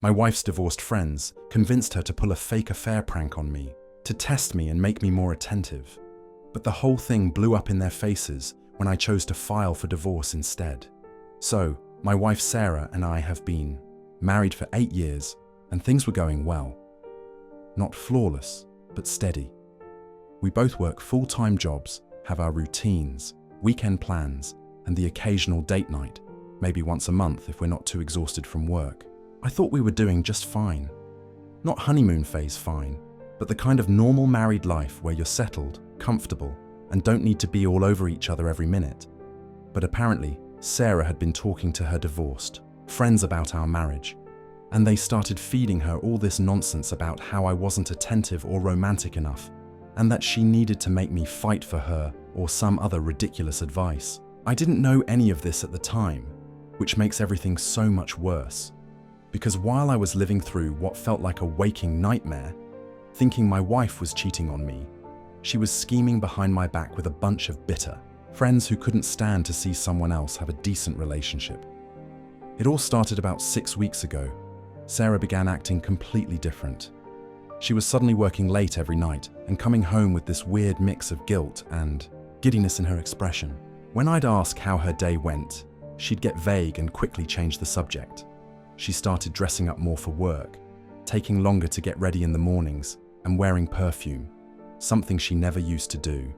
My wife's divorced friends convinced her to pull a fake affair prank on me, to test me and make me more attentive. But the whole thing blew up in their faces when I chose to file for divorce instead. So, my wife Sarah and I have been married for 8 years, and things were going well. Not flawless, but steady. We both work full-time jobs, have our routines, weekend plans, and the occasional date night, maybe once a month if we're not too exhausted from work. I thought we were doing just fine. Not honeymoon phase fine, but the kind of normal married life where you're settled, comfortable, and don't need to be all over each other every minute. But apparently, Sarah had been talking to her divorced friends about our marriage, and they started feeding her all this nonsense about how I wasn't attentive or romantic enough, and that she needed to make me fight for her or some other ridiculous advice. I didn't know any of this at the time, which makes everything so much worse. Because while I was living through what felt like a waking nightmare, thinking my wife was cheating on me, she was scheming behind my back with a bunch of bitter friends who couldn't stand to see someone else have a decent relationship. It all started about 6 weeks ago. Sarah began acting completely different. She was suddenly working late every night and coming home with this weird mix of guilt and giddiness in her expression. When I'd ask how her day went, she'd get vague and quickly change the subject. She started dressing up more for work, taking longer to get ready in the mornings, and wearing perfume, something she never used to do.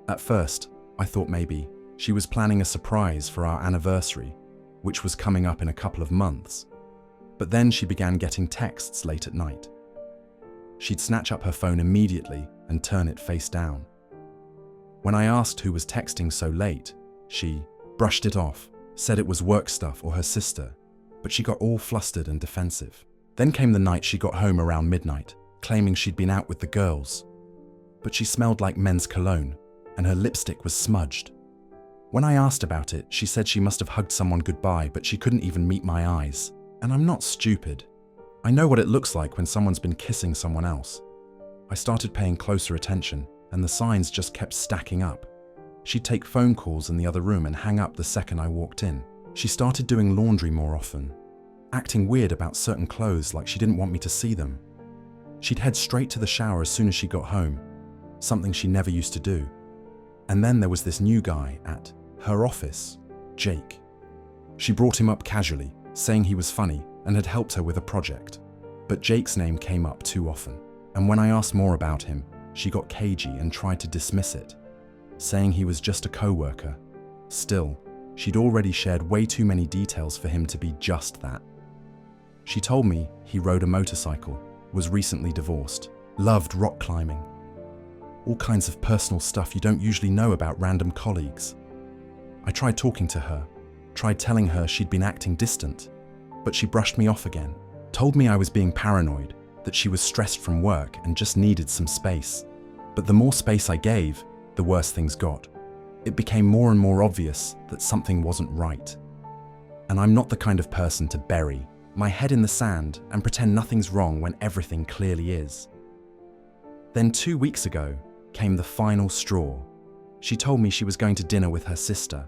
At first, I thought maybe she was planning a surprise for our anniversary, which was coming up in a couple of months. But then she began getting texts late at night. She'd snatch up her phone immediately and turn it face down. When I asked who was texting so late, she brushed it off, said it was work stuff or her sister, but she got all flustered and defensive. Then came the night she got home around midnight, claiming she'd been out with the girls. But she smelled like men's cologne, and her lipstick was smudged. When I asked about it, she said she must have hugged someone goodbye, but she couldn't even meet my eyes. And I'm not stupid. I know what it looks like when someone's been kissing someone else. I started paying closer attention, and the signs just kept stacking up. She'd take phone calls in the other room and hang up the second I walked in. She started doing laundry more often, acting weird about certain clothes like she didn't want me to see them. She'd head straight to the shower as soon as she got home, something she never used to do. And then there was this new guy at her office, Jake. She brought him up casually, saying he was funny and had helped her with a project. But Jake's name came up too often, and when I asked more about him, she got cagey and tried to dismiss it, saying he was just a co-worker. Still, she'd already shared way too many details for him to be just that. She told me he rode a motorcycle, was recently divorced, loved rock climbing. All kinds of personal stuff you don't usually know about random colleagues. I tried talking to her, tried telling her she'd been acting distant, but she brushed me off again, told me I was being paranoid, that she was stressed from work and just needed some space. But the more space I gave, the worse things got. It became more and more obvious that something wasn't right. And I'm not the kind of person to bury my head in the sand and pretend nothing's wrong when everything clearly is. Then 2 weeks ago came the final straw. She told me she was going to dinner with her sister.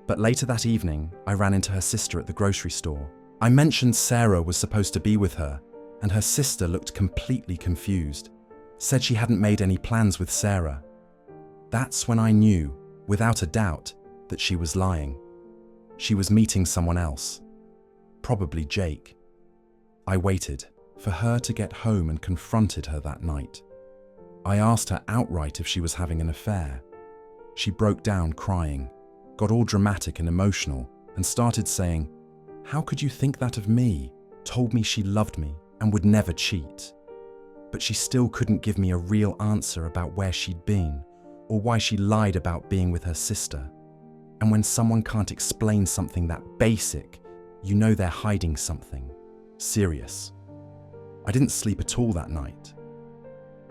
But later that evening, I ran into her sister at the grocery store. I mentioned Sarah was supposed to be with her, and her sister looked completely confused, said she hadn't made any plans with Sarah. That's when I knew, without a doubt, that she was lying. She was meeting someone else, probably Jake. I waited for her to get home and confronted her that night. I asked her outright if she was having an affair. She broke down crying, got all dramatic and emotional, and started saying, "How could you think that of me?" Told me she loved me and would never cheat. But she still couldn't give me a real answer about where she'd been, or why she lied about being with her sister. And when someone can't explain something that basic, you know they're hiding something serious. I didn't sleep at all that night.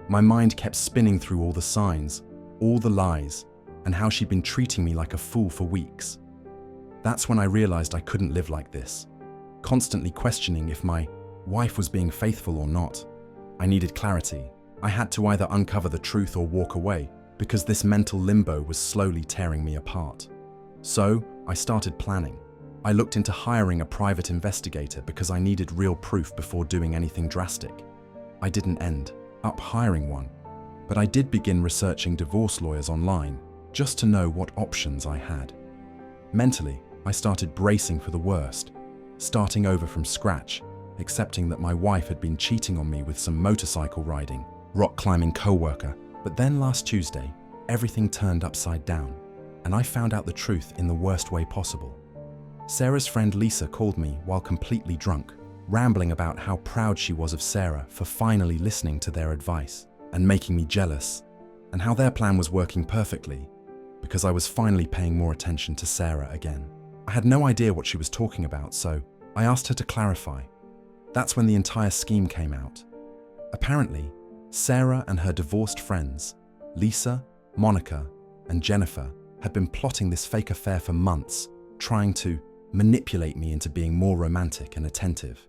My mind kept spinning through all the signs, all the lies, and how she'd been treating me like a fool for weeks. That's when I realized I couldn't live like this, constantly questioning if my wife was being faithful or not. I needed clarity. I had to either uncover the truth or walk away, because this mental limbo was slowly tearing me apart. So I started planning. I looked into hiring a private investigator because I needed real proof before doing anything drastic. I didn't end up hiring one, but I did begin researching divorce lawyers online just to know what options I had. Mentally, I started bracing for the worst, starting over from scratch, accepting that my wife had been cheating on me with some motorcycle riding, rock climbing co-worker. But then last Tuesday, everything turned upside down, and I found out the truth in the worst way possible. Sarah's friend Lisa called me while completely drunk, rambling about how proud she was of Sarah for finally listening to their advice and making me jealous, and how their plan was working perfectly because I was finally paying more attention to Sarah again. I had no idea what she was talking about, so I asked her to clarify. That's when the entire scheme came out. Apparently, Sarah and her divorced friends, Lisa, Monica, and Jennifer, had been plotting this fake affair for months, trying to manipulate me into being more romantic and attentive.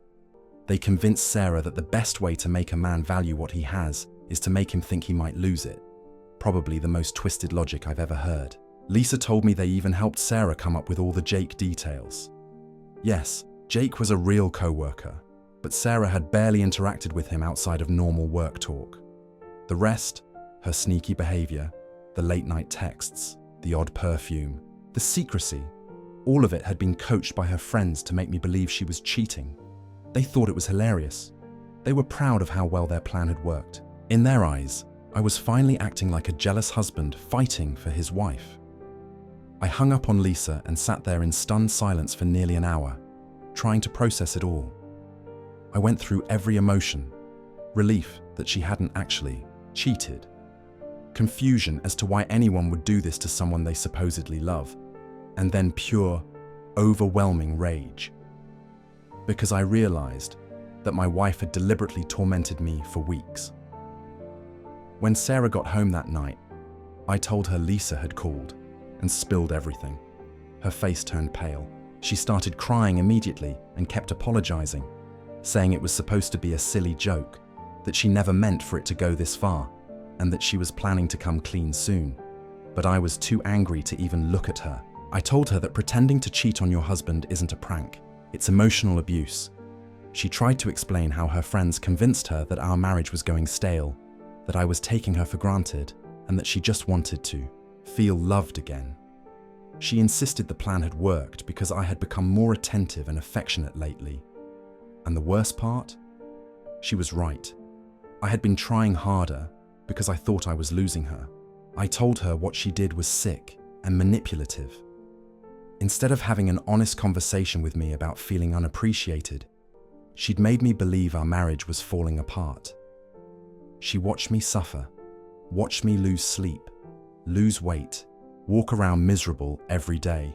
They convinced Sarah that the best way to make a man value what he has is to make him think he might lose it. Probably the most twisted logic I've ever heard. Lisa told me they even helped Sarah come up with all the Jake details. Yes, Jake was a real co-worker, but Sarah had barely interacted with him outside of normal work talk. The rest, her sneaky behavior, the late-night texts, the odd perfume, the secrecy, all of it had been coached by her friends to make me believe she was cheating. They thought it was hilarious. They were proud of how well their plan had worked. In their eyes, I was finally acting like a jealous husband fighting for his wife. I hung up on Lisa and sat there in stunned silence for nearly an hour, trying to process it all. I went through every emotion: relief that she hadn't actually cheated, confusion as to why anyone would do this to someone they supposedly love, and then pure, overwhelming rage. Because I realized that my wife had deliberately tormented me for weeks. When Sarah got home that night, I told her Lisa had called and spilled everything. Her face turned pale. She started crying immediately and kept apologizing, saying it was supposed to be a silly joke, that she never meant for it to go this far, and that she was planning to come clean soon. But I was too angry to even look at her. I told her that pretending to cheat on your husband isn't a prank, it's emotional abuse. She tried to explain how her friends convinced her that our marriage was going stale, that I was taking her for granted, and that she just wanted to feel loved again. She insisted the plan had worked because I had become more attentive and affectionate lately. And the worst part? She was right. I had been trying harder because I thought I was losing her. I told her what she did was sick and manipulative. Instead of having an honest conversation with me about feeling unappreciated, she'd made me believe our marriage was falling apart. She watched me suffer, watched me lose sleep, lose weight, walk around miserable every day,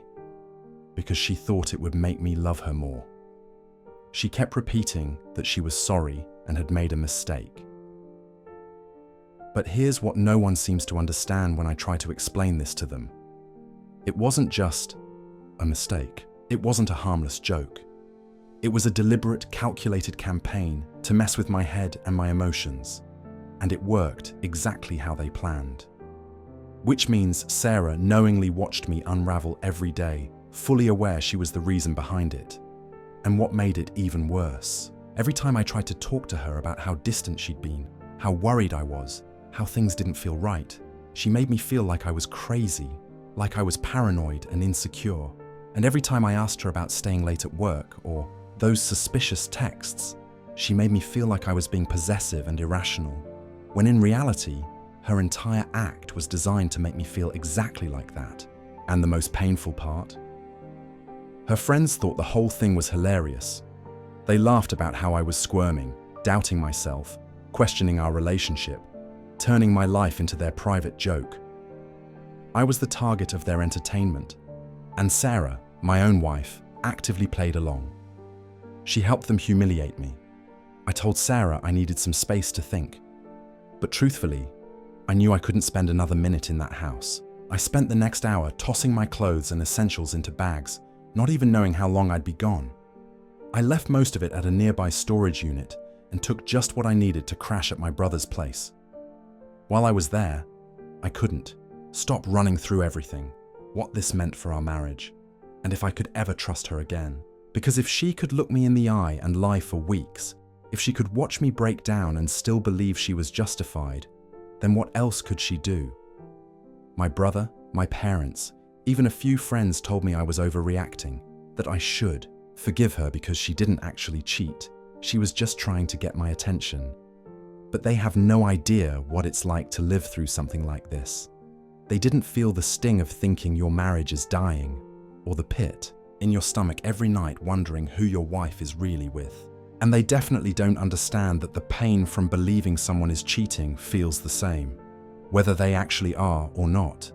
because she thought it would make me love her more. She kept repeating that she was sorry and had made a mistake. But here's what no one seems to understand when I try to explain this to them. It wasn't just a mistake. It wasn't a harmless joke. It was a deliberate, calculated campaign to mess with my head and my emotions. And it worked exactly how they planned. Which means Sarah knowingly watched me unravel every day, fully aware she was the reason behind it. And what made it even worse, every time I tried to talk to her about how distant she'd been, how worried I was, how things didn't feel right, she made me feel like I was crazy, like I was paranoid and insecure. And every time I asked her about staying late at work or those suspicious texts, she made me feel like I was being possessive and irrational, when in reality, her entire act was designed to make me feel exactly like that. And the most painful part? Her friends thought the whole thing was hilarious. They laughed about how I was squirming, doubting myself, questioning our relationship, turning my life into their private joke. I was the target of their entertainment, and Sarah, my own wife, actively played along. She helped them humiliate me. I told Sarah I needed some space to think. But truthfully, I knew I couldn't spend another minute in that house. I spent the next hour tossing my clothes and essentials into bags, not even knowing how long I'd be gone. I left most of it at a nearby storage unit and took just what I needed to crash at my brother's place. While I was there, I couldn't stop running through everything, what this meant for our marriage, and if I could ever trust her again. Because if she could look me in the eye and lie for weeks, if she could watch me break down and still believe she was justified, then what else could she do? My brother, my parents, even a few friends told me I was overreacting, that I should forgive her because she didn't actually cheat. She was just trying to get my attention. But they have no idea what it's like to live through something like this. They didn't feel the sting of thinking your marriage is dying, or the pit in your stomach every night wondering who your wife is really with. And they definitely don't understand that the pain from believing someone is cheating feels the same, whether they actually are or not.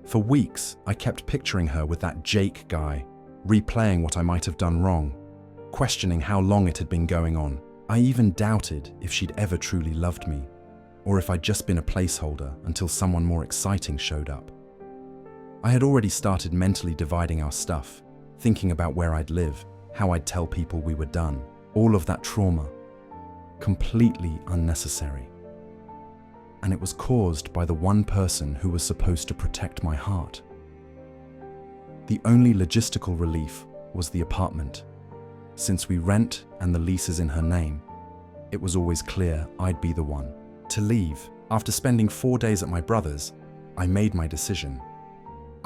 For weeks, I kept picturing her with that Jake guy, replaying what I might have done wrong, questioning how long it had been going on. I even doubted if she'd ever truly loved me, or if I'd just been a placeholder until someone more exciting showed up. I had already started mentally dividing our stuff, thinking about where I'd live, how I'd tell people we were done. All of that trauma, completely unnecessary. And it was caused by the one person who was supposed to protect my heart. The only logistical relief was the apartment. Since we rent and the lease is in her name, it was always clear I'd be the one to leave. After spending 4 days at my brother's, I made my decision.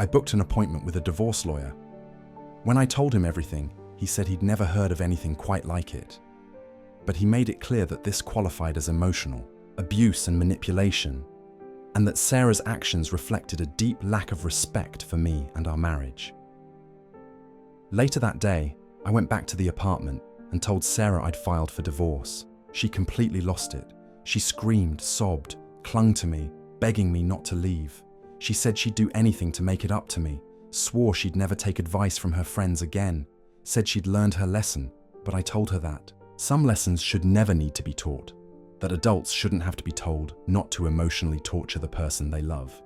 I booked an appointment with a divorce lawyer. When I told him everything, he said he'd never heard of anything quite like it. But he made it clear that this qualified as emotional abuse and manipulation, and that Sarah's actions reflected a deep lack of respect for me and our marriage. Later that day, I went back to the apartment and told Sarah I'd filed for divorce. She completely lost it. She screamed, sobbed, clung to me, begging me not to leave. She said she'd do anything to make it up to me, swore she'd never take advice from her friends again, said she'd learned her lesson, but I told her that some lessons should never need to be taught, that adults shouldn't have to be told not to emotionally torture the person they love.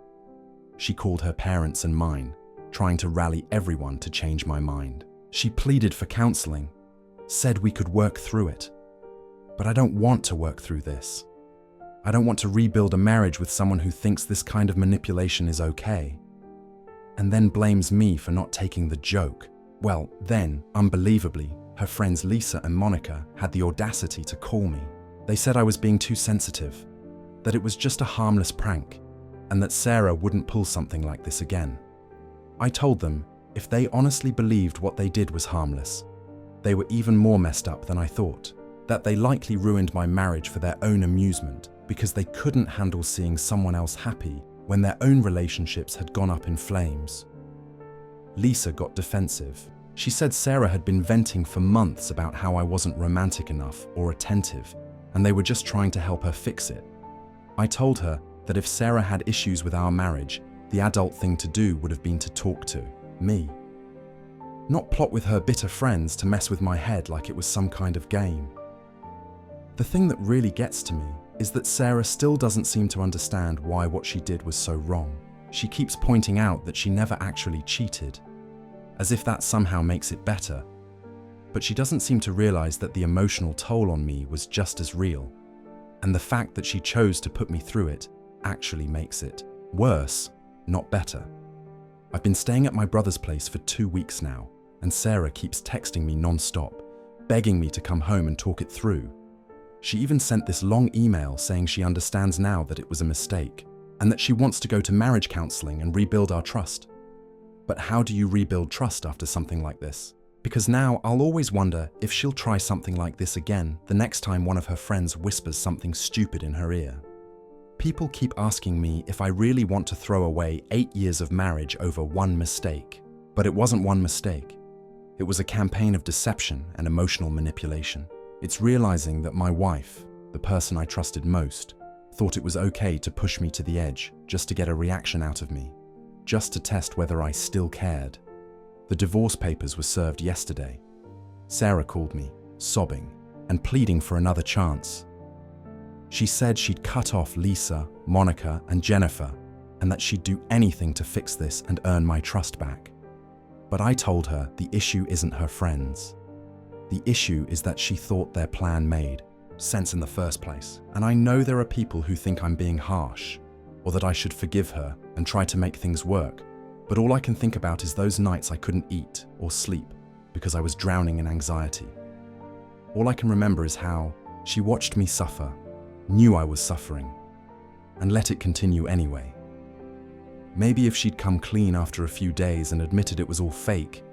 She called her parents and mine, trying to rally everyone to change my mind. She pleaded for counseling, said we could work through it. But I don't want to work through this. I don't want to rebuild a marriage with someone who thinks this kind of manipulation is okay, and then blames me for not taking the joke. Well, then, unbelievably, her friends Lisa and Monica had the audacity to call me. They said I was being too sensitive, that it was just a harmless prank, and that Sarah wouldn't pull something like this again. I told them if they honestly believed what they did was harmless, they were even more messed up than I thought, that they likely ruined my marriage for their own amusement because they couldn't handle seeing someone else happy when their own relationships had gone up in flames. Lisa got defensive. She said Sarah had been venting for months about how I wasn't romantic enough or attentive, and they were just trying to help her fix it. I told her that if Sarah had issues with our marriage, the adult thing to do would have been to talk to me, not plot with her bitter friends to mess with my head like it was some kind of game. The thing that really gets to me is that Sarah still doesn't seem to understand why what she did was so wrong. She keeps pointing out that she never actually cheated, as if that somehow makes it better. But she doesn't seem to realize that the emotional toll on me was just as real, and the fact that she chose to put me through it actually makes it worse, not better. I've been staying at my brother's place for 2 weeks now, and Sarah keeps texting me non-stop, begging me to come home and talk it through. She even sent this long email saying she understands now that it was a mistake, and that she wants to go to marriage counseling and rebuild our trust. But how do you rebuild trust after something like this? Because now I'll always wonder if she'll try something like this again the next time one of her friends whispers something stupid in her ear. People keep asking me if I really want to throw away 8 years of marriage over one mistake. But it wasn't one mistake. It was a campaign of deception and emotional manipulation. It's realizing that my wife, the person I trusted most, thought it was okay to push me to the edge just to get a reaction out of me, just to test whether I still cared. The divorce papers were served yesterday. Sarah called me, sobbing and pleading for another chance. She said she'd cut off Lisa, Monica, and Jennifer, and that she'd do anything to fix this and earn my trust back. But I told her the issue isn't her friends. The issue is that she thought their plan made sense in the first place. And I know there are people who think I'm being harsh, or that I should forgive her and try to make things work, But all I can think about is those nights I couldn't eat or sleep because I was drowning in anxiety. All I can remember is how she watched me suffer, knew I was suffering, and let it continue anyway. Maybe if she'd come clean after a few days and admitted it was all fake,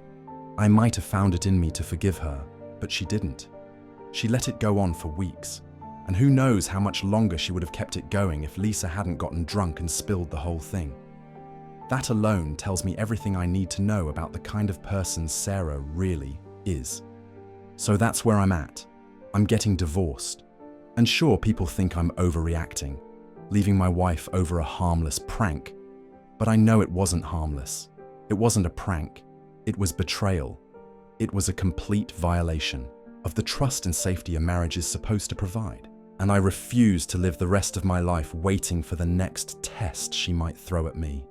I might have found it in me to forgive her, but she didn't. She let it go on for weeks, and who knows how much longer she would have kept it going if Lisa hadn't gotten drunk and spilled the whole thing. That alone tells me everything I need to know about the kind of person Sarah really is. So that's where I'm at. I'm getting divorced. And sure, people think I'm overreacting, leaving my wife over a harmless prank. But I know it wasn't harmless. It wasn't a prank. It was betrayal. It was a complete violation of the trust and safety a marriage is supposed to provide. And I refuse to live the rest of my life waiting for the next test she might throw at me.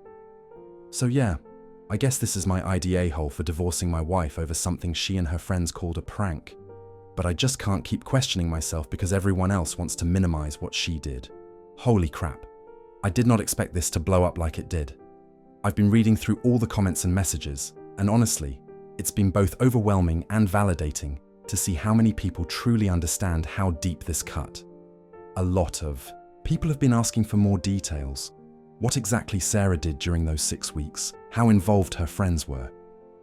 So yeah, I guess this is my IDA hole for divorcing my wife over something she and her friends called a prank. But I just can't keep questioning myself because everyone else wants to minimize what she did. Holy crap. I did not expect this to blow up like it did. I've been reading through all the comments and messages, and honestly, it's been both overwhelming and validating to see how many people truly understand how deep this cut. A lot of people have been asking for more details. What exactly Sarah did during those 6 weeks, how involved her friends were.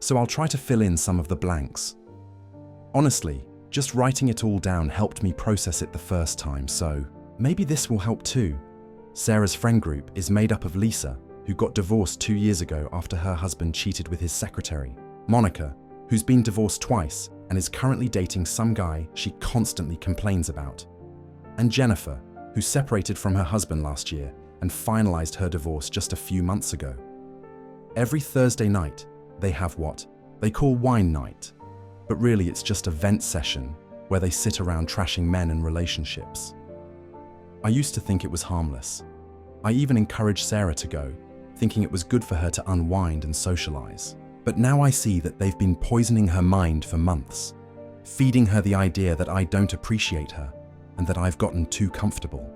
So I'll try to fill in some of the blanks. Honestly, just writing it all down helped me process it the first time, so maybe this will help too. Sarah's friend group is made up of Lisa, who got divorced 2 years ago after her husband cheated with his secretary, Monica, who's been divorced twice and is currently dating some guy she constantly complains about, and Jennifer, who separated from her husband last year and finalized her divorce just a few months ago. Every Thursday night, they have what they call wine night, but really it's just a vent session where they sit around trashing men and relationships. I used to think it was harmless. I even encouraged Sarah to go, thinking it was good for her to unwind and socialize. But now I see that they've been poisoning her mind for months, feeding her the idea that I don't appreciate her and that I've gotten too comfortable.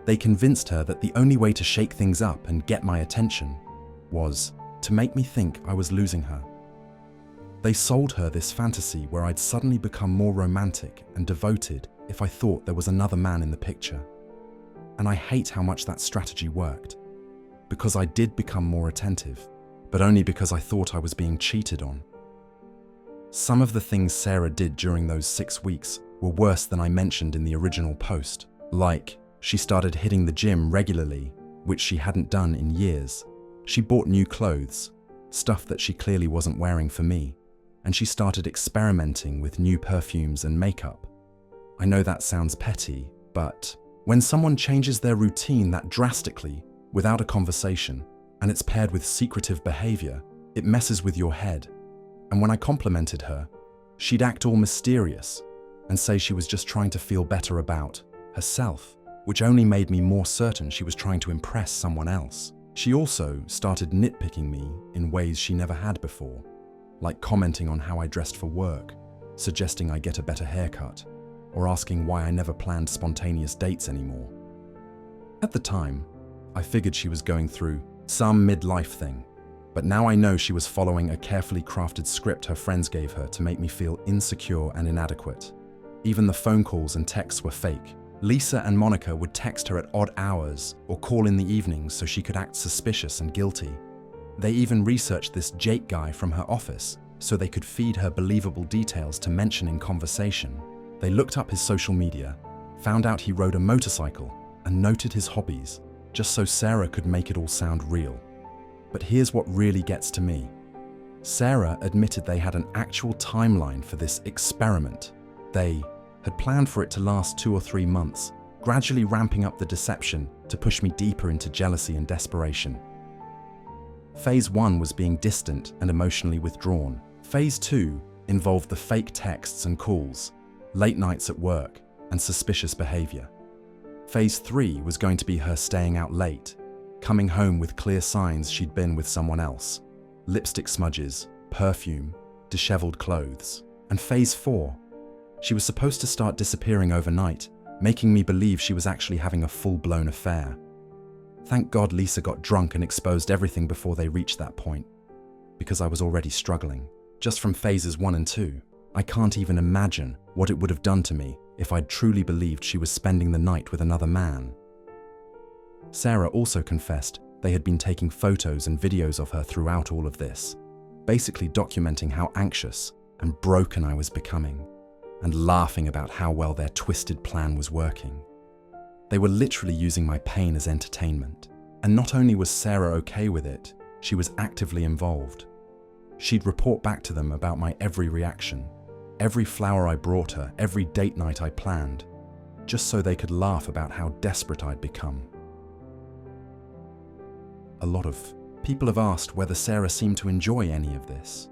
They convinced her that the only way to shake things up and get my attention was to make me think I was losing her. They sold her this fantasy where I'd suddenly become more romantic and devoted if I thought there was another man in the picture. And I hate how much that strategy worked, because I did become more attentive, but only because I thought I was being cheated on. Some of the things Sarah did during those 6 weeks were worse than I mentioned in the original post, like she started hitting the gym regularly, which she hadn't done in years. She bought new clothes, stuff that she clearly wasn't wearing for me, and she started experimenting with new perfumes and makeup. I know that sounds petty, but when someone changes their routine that drastically, without a conversation, and it's paired with secretive behavior, it messes with your head. And when I complimented her, she'd act all mysterious and say she was just trying to feel better about herself, which only made me more certain she was trying to impress someone else. She also started nitpicking me in ways she never had before, like commenting on how I dressed for work, suggesting I get a better haircut, or asking why I never planned spontaneous dates anymore. At the time, I figured she was going through some midlife thing, but now I know she was following a carefully crafted script her friends gave her to make me feel insecure and inadequate. Even the phone calls and texts were fake. Lisa and Monica would text her at odd hours or call in the evenings so she could act suspicious and guilty. They even researched this Jake guy from her office so they could feed her believable details to mention in conversation. They looked up his social media, found out he rode a motorcycle, and noted his hobbies, just so Sarah could make it all sound real. But here's what really gets to me. Sarah admitted they had an actual timeline for this experiment. They had planned for it to last 2 or 3 months, gradually ramping up the deception to push me deeper into jealousy and desperation. Phase 1 was being distant and emotionally withdrawn. Phase 2 involved the fake texts and calls, late nights at work, and suspicious behavior. Phase 3 was going to be her staying out late, coming home with clear signs she'd been with someone else, lipstick smudges, perfume, disheveled clothes. And Phase 4, she was supposed to start disappearing overnight, making me believe she was actually having a full-blown affair. Thank God Lisa got drunk and exposed everything before they reached that point, because I was already struggling. Just from phases 1 and 2, I can't even imagine what it would have done to me if I'd truly believed she was spending the night with another man. Sarah also confessed they had been taking photos and videos of her throughout all of this, basically documenting how anxious and broken I was becoming, and laughing about how well their twisted plan was working. They were literally using my pain as entertainment. And not only was Sarah okay with it, she was actively involved. She'd report back to them about my every reaction, every flower I brought her, every date night I planned, just so they could laugh about how desperate I'd become. A lot of people have asked whether Sarah seemed to enjoy any of this,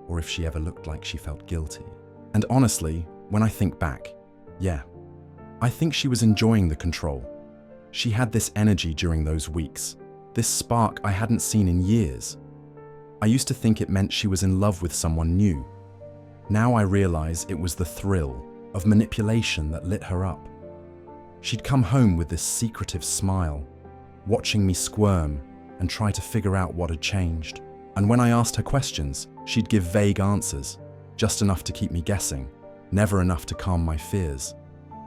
or if she ever looked like she felt guilty. And honestly, when I think back, yeah, I think she was enjoying the control. She had this energy during those weeks, this spark I hadn't seen in years. I used to think it meant she was in love with someone new. Now I realize it was the thrill of manipulation that lit her up. She'd come home with this secretive smile, watching me squirm and try to figure out what had changed. And when I asked her questions, she'd give vague answers, just enough to keep me guessing, never enough to calm my fears.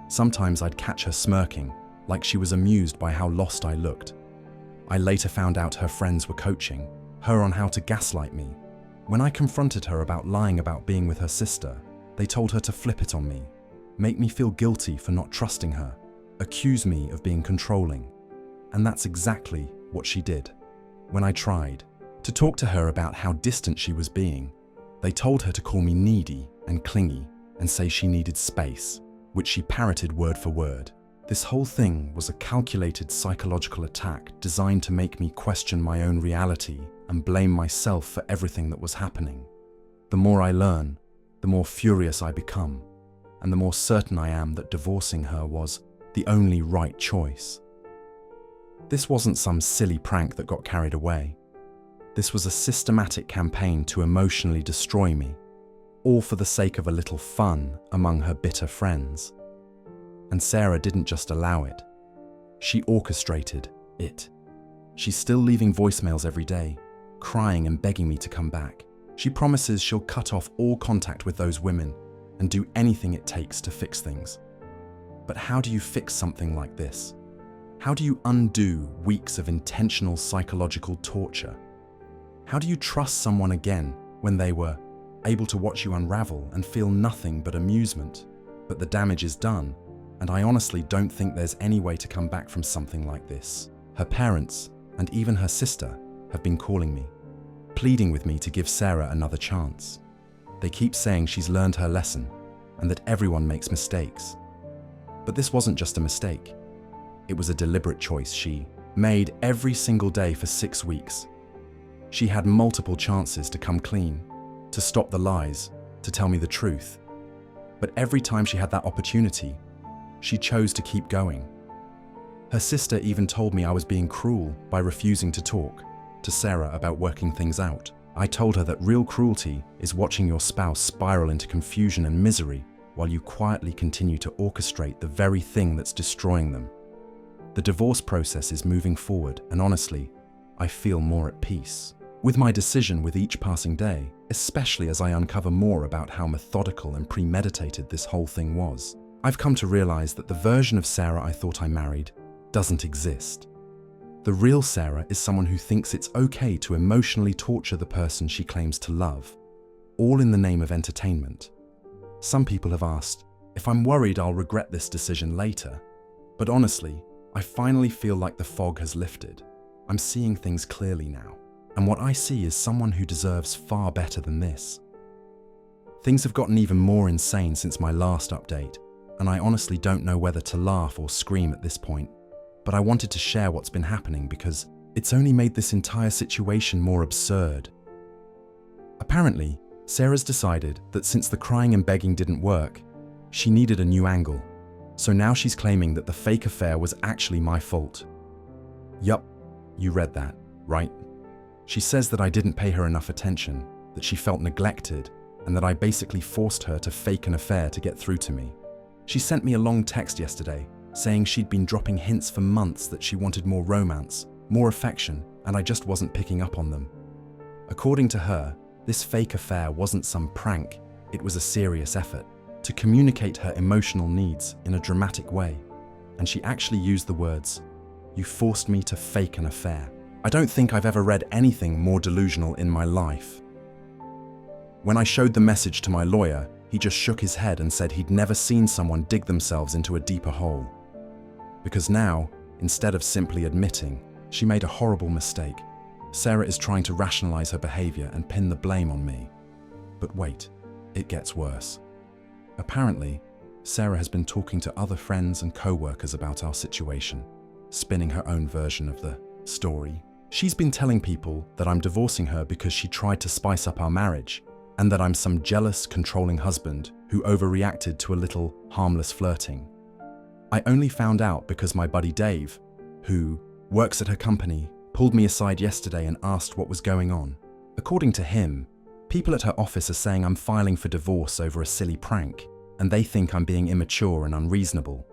Sometimes I'd catch her smirking, like she was amused by how lost I looked. I later found out her friends were coaching her on how to gaslight me. When I confronted her about lying about being with her sister, they told her to flip it on me, make me feel guilty for not trusting her, accuse me of being controlling. And that's exactly what she did. When I tried to talk to her about how distant she was being, they told her to call me needy and clingy and say she needed space, which she parroted word for word. This whole thing was a calculated psychological attack designed to make me question my own reality and blame myself for everything that was happening. The more I learn, the more furious I become, and the more certain I am that divorcing her was the only right choice. This wasn't some silly prank that got carried away. This was a systematic campaign to emotionally destroy me, all for the sake of a little fun among her bitter friends. And Sarah didn't just allow it. She orchestrated it. She's still leaving voicemails every day, crying and begging me to come back. She promises she'll cut off all contact with those women and do anything it takes to fix things. But how do you fix something like this? How do you undo weeks of intentional psychological torture? How do you trust someone again when they were able to watch you unravel and feel nothing but amusement? But the damage is done, and I honestly don't think there's any way to come back from something like this. Her parents, and even her sister, have been calling me, pleading with me to give Sarah another chance. They keep saying she's learned her lesson and that everyone makes mistakes. But this wasn't just a mistake. It was a deliberate choice she made every single day for 6 weeks. She had multiple chances to come clean, to stop the lies, to tell me the truth. But every time she had that opportunity, she chose to keep going. Her sister even told me I was being cruel by refusing to talk to Sarah about working things out. I told her that real cruelty is watching your spouse spiral into confusion and misery while you quietly continue to orchestrate the very thing that's destroying them. The divorce process is moving forward, and honestly, I feel more at peace with my decision with each passing day, especially as I uncover more about how methodical and premeditated this whole thing was. I've come to realize that the version of Sarah I thought I married doesn't exist. The real Sarah is someone who thinks it's okay to emotionally torture the person she claims to love, all in the name of entertainment. Some people have asked if I'm worried I'll regret this decision later, but honestly, I finally feel like the fog has lifted. I'm seeing things clearly now, and what I see is someone who deserves far better than this. Things have gotten even more insane since my last update, and I honestly don't know whether to laugh or scream at this point, but I wanted to share what's been happening because it's only made this entire situation more absurd. Apparently, Sarah's decided that since the crying and begging didn't work, she needed a new angle. So now she's claiming that the fake affair was actually my fault. Yup, you read that, right? She says that I didn't pay her enough attention, that she felt neglected, and that I basically forced her to fake an affair to get through to me. She sent me a long text yesterday saying she'd been dropping hints for months that she wanted more romance, more affection, and I just wasn't picking up on them. According to her, this fake affair wasn't some prank, it was a serious effort to communicate her emotional needs in a dramatic way. And she actually used the words, "You forced me to fake an affair." I don't think I've ever read anything more delusional in my life. When I showed the message to my lawyer, he just shook his head and said he'd never seen someone dig themselves into a deeper hole. Because now, instead of simply admitting, she made a horrible mistake. Sarah is trying to rationalize her behavior and pin the blame on me. But wait, it gets worse. Apparently, Sarah has been talking to other friends and co-workers about our situation, spinning her own version of the story. She's been telling people that I'm divorcing her because she tried to spice up our marriage, and that I'm some jealous, controlling husband who overreacted to a little harmless flirting. I only found out because my buddy Dave, who works at her company, pulled me aside yesterday and asked what was going on. According to him, people at her office are saying I'm filing for divorce over a silly prank, and they think I'm being immature and unreasonable.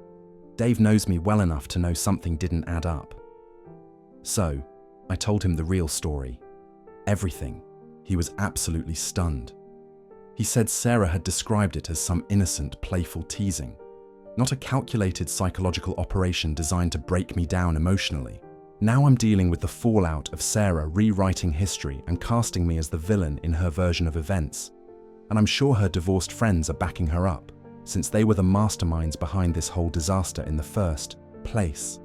Dave knows me well enough to know something didn't add up. So, I told him the real story. Everything. He was absolutely stunned. He said Sarah had described it as some innocent, playful teasing, not a calculated psychological operation designed to break me down emotionally. Now I'm dealing with the fallout of Sarah rewriting history and casting me as the villain in her version of events. And I'm sure her divorced friends are backing her up, since they were the masterminds behind this whole disaster in the first place.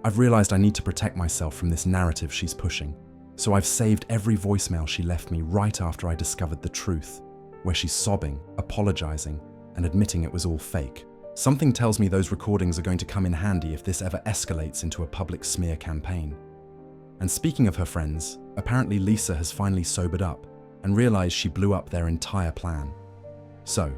I've realized I need to protect myself from this narrative she's pushing, so I've saved every voicemail she left me right after I discovered the truth, where she's sobbing, apologizing, and admitting it was all fake. Something tells me those recordings are going to come in handy if this ever escalates into a public smear campaign. And speaking of her friends, apparently Lisa has finally sobered up and realized she blew up their entire plan. So,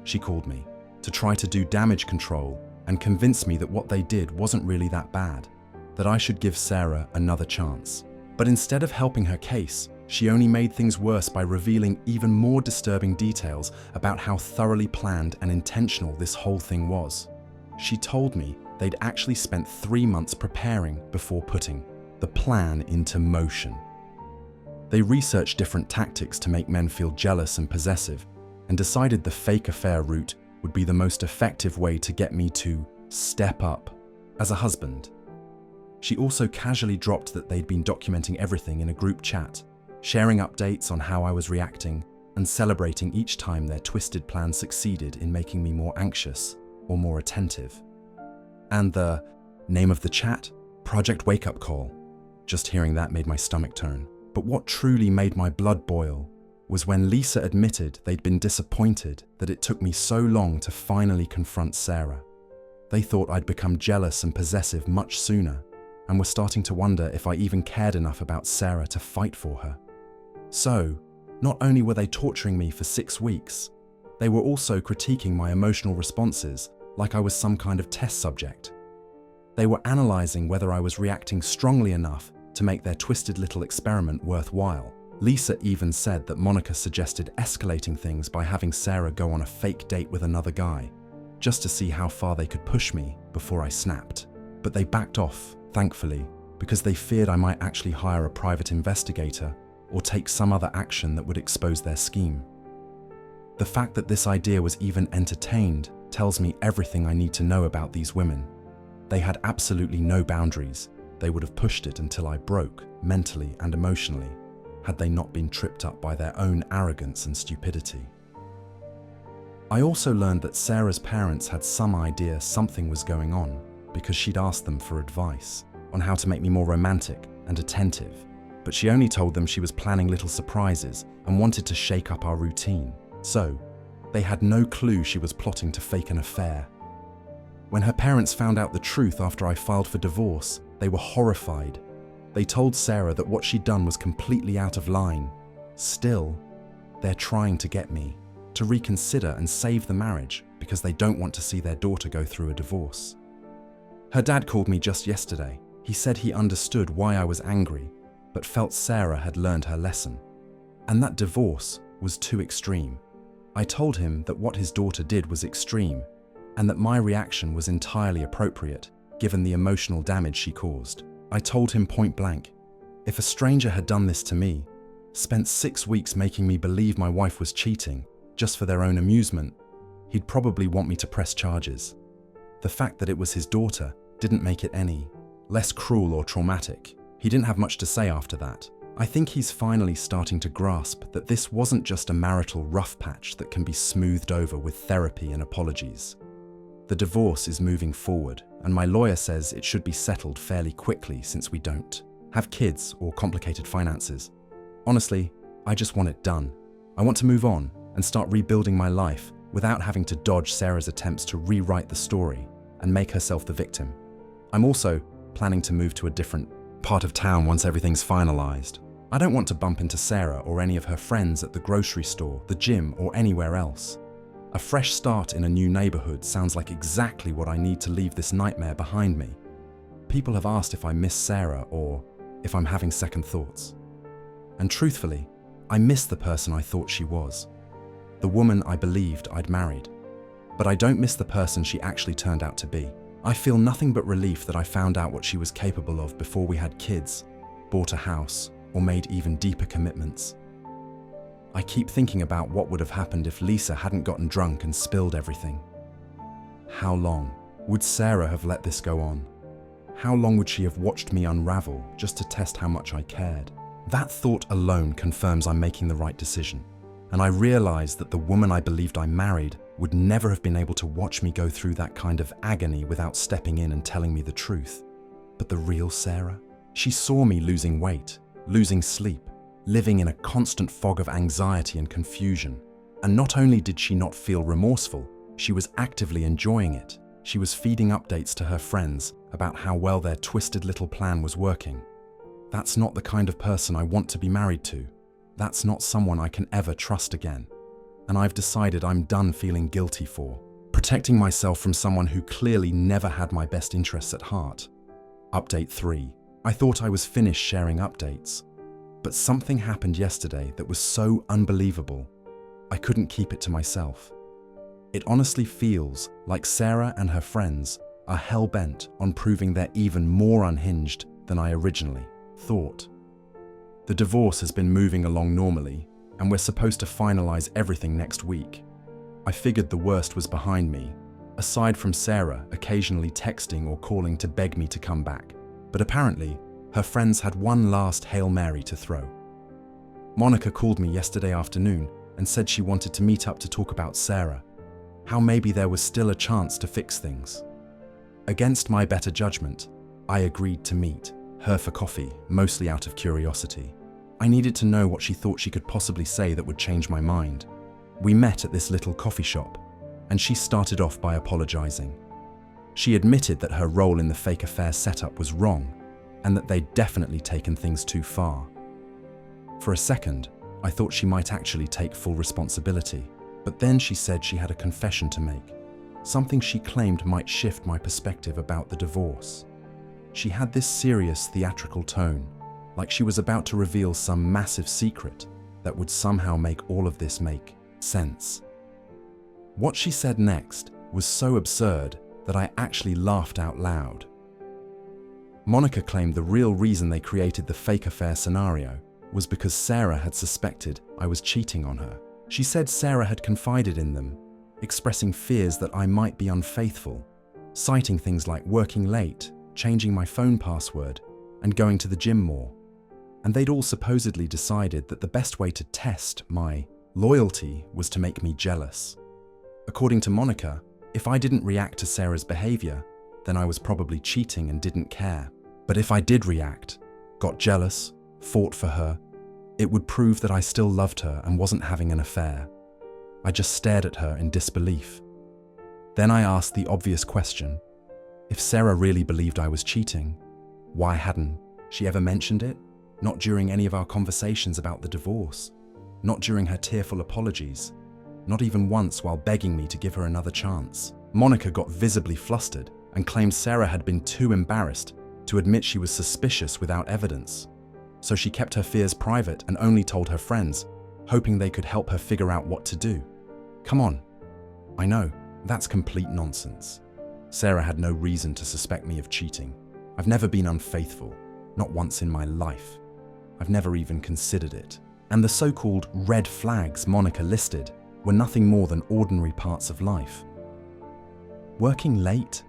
she called me to try to do damage control and convince me that what they did wasn't really that bad, that I should give Sarah another chance. But instead of helping her case, she only made things worse by revealing even more disturbing details about how thoroughly planned and intentional this whole thing was. She told me they'd actually spent 3 months preparing before putting the plan into motion. They researched different tactics to make men feel jealous and possessive, and decided the fake affair route would be the most effective way to get me to step up as a husband. She also casually dropped that they'd been documenting everything in a group chat, sharing updates on how I was reacting, and celebrating each time their twisted plan succeeded in making me more anxious or more attentive. And the name of the chat? Project Wake Up Call. Just hearing that made my stomach turn. But what truly made my blood boil was when Lisa admitted they'd been disappointed that it took me so long to finally confront Sarah. They thought I'd become jealous and possessive much sooner, and were starting to wonder if I even cared enough about Sarah to fight for her. So, not only were they torturing me for 6 weeks, they were also critiquing my emotional responses like I was some kind of test subject. They were analyzing whether I was reacting strongly enough to make their twisted little experiment worthwhile. Lisa even said that Monica suggested escalating things by having Sarah go on a fake date with another guy, just to see how far they could push me before I snapped. But they backed off, thankfully, because they feared I might actually hire a private investigator or take some other action that would expose their scheme. The fact that this idea was even entertained tells me everything I need to know about these women. They had absolutely no boundaries. They would have pushed it until I broke, mentally and emotionally, had they not been tripped up by their own arrogance and stupidity. I also learned that Sarah's parents had some idea something was going on because she'd asked them for advice on how to make me more romantic and attentive, but she only told them she was planning little surprises and wanted to shake up our routine. So, they had no clue she was plotting to fake an affair. When her parents found out the truth after I filed for divorce, they were horrified. They told Sarah that what she'd done was completely out of line. Still, they're trying to get me to reconsider and save the marriage because they don't want to see their daughter go through a divorce. Her dad called me just yesterday. He said he understood why I was angry, but felt Sarah had learned her lesson, and that divorce was too extreme. I told him that what his daughter did was extreme, and that my reaction was entirely appropriate, given the emotional damage she caused. I told him point blank, if a stranger had done this to me, spent 6 weeks making me believe my wife was cheating, just for their own amusement, he'd probably want me to press charges. The fact that it was his daughter didn't make it any less cruel or traumatic. He didn't have much to say after that. I think he's finally starting to grasp that this wasn't just a marital rough patch that can be smoothed over with therapy and apologies. The divorce is moving forward, and my lawyer says it should be settled fairly quickly since we don't have kids or complicated finances. Honestly, I just want it done. I want to move on and start rebuilding my life without having to dodge Sarah's attempts to rewrite the story and make herself the victim. I'm also planning to move to a different part of town once everything's finalized. I don't want to bump into Sarah or any of her friends at the grocery store, the gym, or anywhere else. A fresh start in a new neighborhood sounds like exactly what I need to leave this nightmare behind me. People have asked if I miss Sarah or if I'm having second thoughts. And truthfully, I miss the person I thought she was, the woman I believed I'd married. But I don't miss the person she actually turned out to be. I feel nothing but relief that I found out what she was capable of before we had kids, bought a house, or made even deeper commitments. I keep thinking about what would have happened if Lisa hadn't gotten drunk and spilled everything. How long would Sarah have let this go on? How long would she have watched me unravel just to test how much I cared? That thought alone confirms I'm making the right decision, and I realize that the woman I believed I married would never have been able to watch me go through that kind of agony without stepping in and telling me the truth. But the real Sarah? She saw me losing weight, losing sleep, living in a constant fog of anxiety and confusion. And not only did she not feel remorseful, she was actively enjoying it. She was feeding updates to her friends about how well their twisted little plan was working. That's not the kind of person I want to be married to. That's not someone I can ever trust again. And I've decided I'm done feeling guilty for protecting myself from someone who clearly never had my best interests at heart. Update 3. I thought I was finished sharing updates, but something happened yesterday that was so unbelievable, I couldn't keep it to myself. It honestly feels like Sarah and her friends are hell-bent on proving they're even more unhinged than I originally thought. The divorce has been moving along normally, and we're supposed to finalize everything next week. I figured the worst was behind me, aside from Sarah occasionally texting or calling to beg me to come back. But apparently, her friends had one last Hail Mary to throw. Monica called me yesterday afternoon and said she wanted to meet up to talk about Sarah, how maybe there was still a chance to fix things. Against my better judgment, I agreed to meet her for coffee, mostly out of curiosity. I needed to know what she thought she could possibly say that would change my mind. We met at this little coffee shop, and she started off by apologizing. She admitted that her role in the fake affair setup was wrong, and that they'd definitely taken things too far. For a second, I thought she might actually take full responsibility, but then she said she had a confession to make, something she claimed might shift my perspective about the divorce. She had this serious theatrical tone, like she was about to reveal some massive secret that would somehow make all of this make sense. What she said next was so absurd that I actually laughed out loud. Monica claimed the real reason they created the fake affair scenario was because Sarah had suspected I was cheating on her. She said Sarah had confided in them, expressing fears that I might be unfaithful, citing things like working late, changing my phone password, and going to the gym more. And they'd all supposedly decided that the best way to test my loyalty was to make me jealous. According to Monica, if I didn't react to Sarah's behavior, then I was probably cheating and didn't care. But if I did react, got jealous, fought for her, it would prove that I still loved her and wasn't having an affair. I just stared at her in disbelief. Then I asked the obvious question. If Sarah really believed I was cheating, why hadn't she ever mentioned it? Not during any of our conversations about the divorce. Not during her tearful apologies. Not even once while begging me to give her another chance. Monica got visibly flustered and claimed Sarah had been too embarrassed to admit she was suspicious without evidence. So she kept her fears private and only told her friends, hoping they could help her figure out what to do. Come on. I know, that's complete nonsense. Sarah had no reason to suspect me of cheating. I've never been unfaithful. Not once in my life. I've never even considered it. And the so-called red flags Monica listed were nothing more than ordinary parts of life. Working late?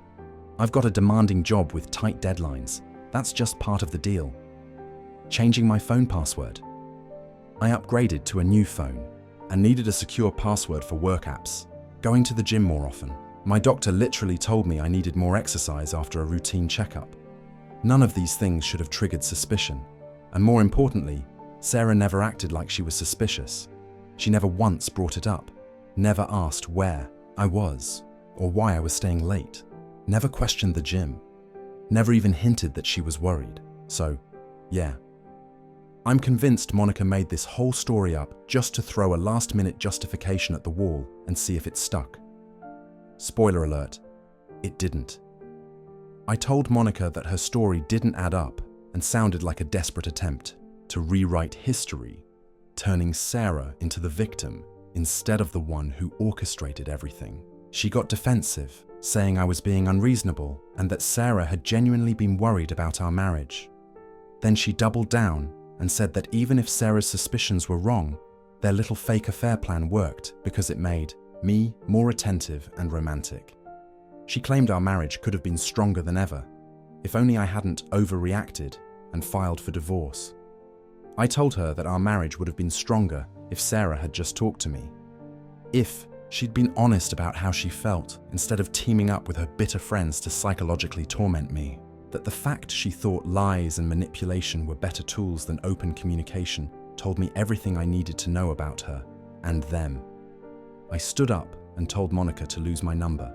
I've got a demanding job with tight deadlines. That's just part of the deal. Changing my phone password? I upgraded to a new phone and needed a secure password for work apps. Going to the gym more often. My doctor literally told me I needed more exercise after a routine checkup. None of these things should have triggered suspicion. And more importantly, Sarah never acted like she was suspicious. She never once brought it up, never asked where I was or why I was staying late, never questioned the gym, never even hinted that she was worried. So, yeah. I'm convinced Monica made this whole story up just to throw a last-minute justification at the wall and see if it stuck. Spoiler alert, it didn't. I told Monica that her story didn't add up and sounded like a desperate attempt to rewrite history, turning Sarah into the victim instead of the one who orchestrated everything. She got defensive, saying I was being unreasonable and that Sarah had genuinely been worried about our marriage. Then she doubled down and said that even if Sarah's suspicions were wrong, their little fake affair plan worked because it made me more attentive and romantic. She claimed our marriage could have been stronger than ever, if only I hadn't overreacted and filed for divorce. I told her that our marriage would have been stronger if Sarah had just talked to me. If she'd been honest about how she felt instead of teaming up with her bitter friends to psychologically torment me. That the fact she thought lies and manipulation were better tools than open communication told me everything I needed to know about her and them. I stood up and told Monica to lose my number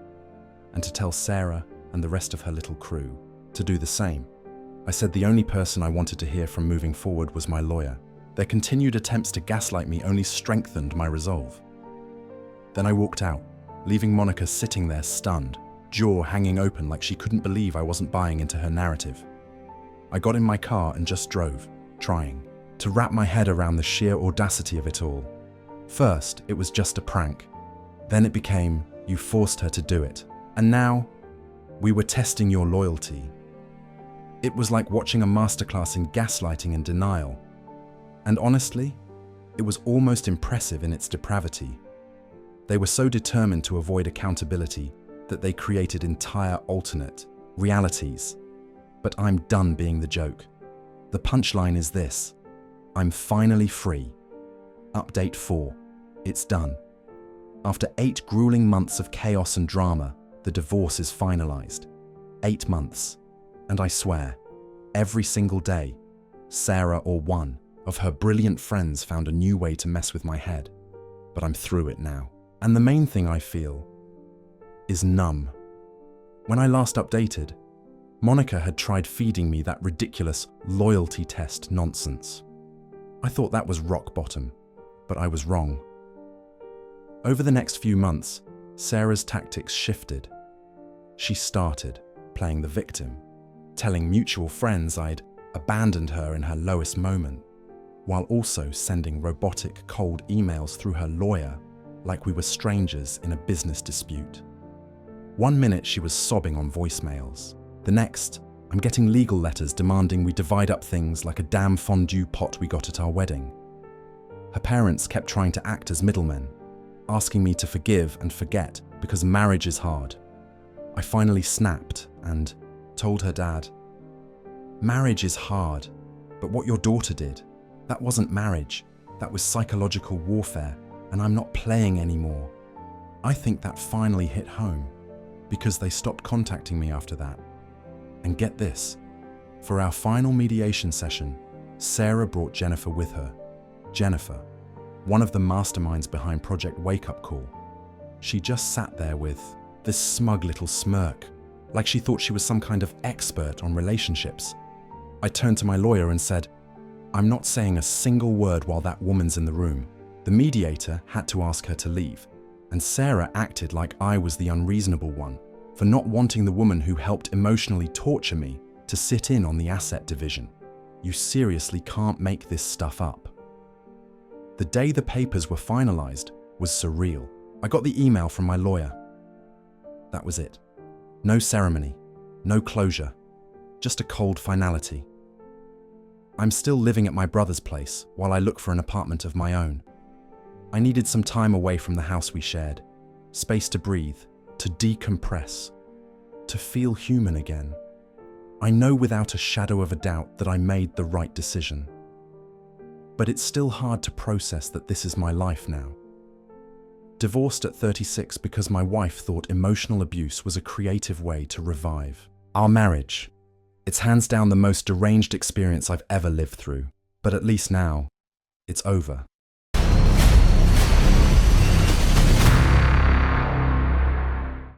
and to tell Sarah and the rest of her little crew to do the same. I said the only person I wanted to hear from moving forward was my lawyer. Their continued attempts to gaslight me only strengthened my resolve. Then I walked out, leaving Monica sitting there stunned, jaw hanging open like she couldn't believe I wasn't buying into her narrative. I got in my car and just drove, trying to wrap my head around the sheer audacity of it all. First, it was just a prank. Then it became, you forced her to do it. And now, we were testing your loyalty. It was like watching a masterclass in gaslighting and denial. And honestly, it was almost impressive in its depravity. They were so determined to avoid accountability that they created entire alternate realities. But I'm done being the joke. The punchline is this: I'm finally free. Update 4. It's done. After 8 grueling months of chaos and drama, the divorce is finalized. 8 months. And I swear, every single day, Sarah or one of her brilliant friends found a new way to mess with my head. But I'm through it now. And the main thing I feel is numb. When I last updated, Monica had tried feeding me that ridiculous loyalty test nonsense. I thought that was rock bottom, but I was wrong. Over the next few months, Sarah's tactics shifted. She started playing the victim, telling mutual friends I'd abandoned her in her lowest moment, while also sending robotic, cold emails through her lawyer like we were strangers in a business dispute. One minute she was sobbing on voicemails. The next, I'm getting legal letters demanding we divide up things like a damn fondue pot we got at our wedding. Her parents kept trying to act as middlemen, asking me to forgive and forget because marriage is hard. I finally snapped and told her dad, marriage is hard, but what your daughter did, that wasn't marriage, that was psychological warfare, and I'm not playing anymore. I think that finally hit home, because they stopped contacting me after that. And get this, for our final mediation session, Sarah brought Jennifer with her. Jennifer, one of the masterminds behind Project Wake Up Call. She just sat there with this smug little smirk, like she thought she was some kind of expert on relationships. I turned to my lawyer and said, I'm not saying a single word while that woman's in the room. The mediator had to ask her to leave, and Sarah acted like I was the unreasonable one for not wanting the woman who helped emotionally torture me to sit in on the asset division. You seriously can't make this stuff up. The day the papers were finalized was surreal. I got the email from my lawyer. That was it. No ceremony, no closure, just a cold finality. I'm still living at my brother's place while I look for an apartment of my own. I needed some time away from the house we shared, space to breathe, to decompress, to feel human again. I know without a shadow of a doubt that I made the right decision. But it's still hard to process that this is my life now. Divorced at 36 because my wife thought emotional abuse was a creative way to revive our marriage. It's hands down the most deranged experience I've ever lived through, but at least now, it's over.